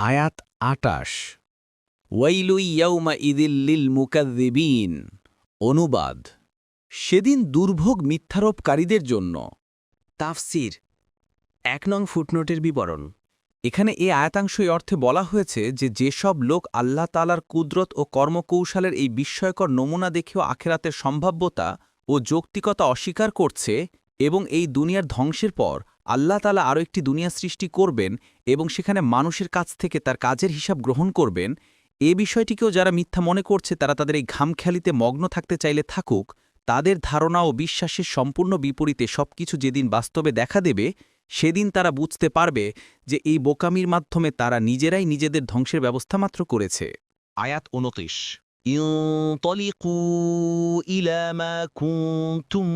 আয়াত ২৮ ওয়াইলু ইয়াউমাইযিল লিল মুকাযযিবিন। অনুবাদ, সেদিন দুর্ভোগ মিথ্যারোপকারীদের জন্য। তাফসির ১ নং ফুটনোটের বিবরণ। এখানে এ আয়াতাংশ এই অর্থে বলা হয়েছে যে যেসব লোক আল্লাহ তাআলার কুদরত ও কর্মকৌশলের এই বিস্ময়কর নমুনা দেখেও আখেরাতের সম্ভাব্যতা ও যৌক্তিকতা অস্বীকার করছে এবং এই দুনিয়ার ধ্বংসের পর আল্লাহ তাআলা আরও একটি দুনিয়া সৃষ্টি করবেন এবং সেখানে মানুষের কাছ থেকে তার কাজের হিসাব গ্রহণ করবেন, এ বিষয়টিকেও যারা মিথ্যা মনে করছে তারা তাদের এই ঘামখেয়ালিতে মগ্ন থাকতে চাইলে থাকুক। তাদের ধারণা ও বিশ্বাসের সম্পূর্ণ বিপরীতে সবকিছু যেদিন বাস্তবে দেখা দেবে সেদিন তারা বুঝতে পারবে যে এই বোকামির মাধ্যমে তারা নিজেরাই নিজেদের ধ্বংসের ব্যবস্থা মাত্র করেছে। আয়াত ২৯ ইনতলিকু ইলা মা কুনতুম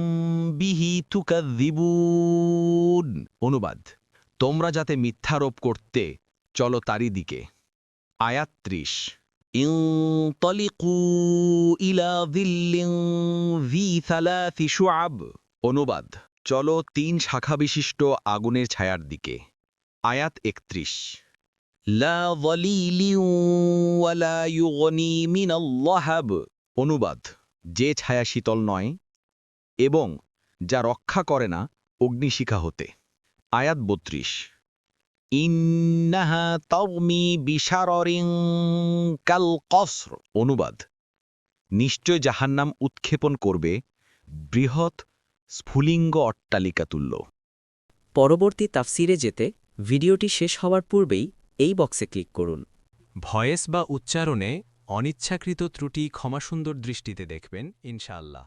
বিহি তুকাযযিবুন। অনুবাদ, তোমরা যাতে মিথ্যারোপ করতে চলো তারই দিকে। আয়াত ৩০ ইনতলিকু ইলা যিল্লিন যী সালাসি শুআব। অনুবাদ, চলো ৩ শাখা বিশিষ্ট আগুনের ছায়ার দিকে। আয়াত ৩১ লা যালিলিন ওয়ালা ইউগনি মিনাল লাহাব। অনুবাদ, যে ছায়া শীতল নয় এবং যা রক্ষা করে না অগ্নিশিখা হতে। আয়াত ৩২ ইন্নাহা তারমি বিশাররিন কাল কসর। অনুবাদ, নিশ্চয় জাহান্নাম উৎক্ষেপণ করবে বৃহৎ স্ফুলিঙ্গ অট্টালিকা তুল্য। পরবর্তী তাফসিরে যেতে ভিডিওটি শেষ হওয়ার পূর্বেই এই বক্সে ক্লিক করুন। ভয়েস বা উচ্চারণে অনিচ্ছাকৃত ত্রুটি ক্ষমাসুন্দর দৃষ্টিতে দেখবেন ইনশাআল্লাহ।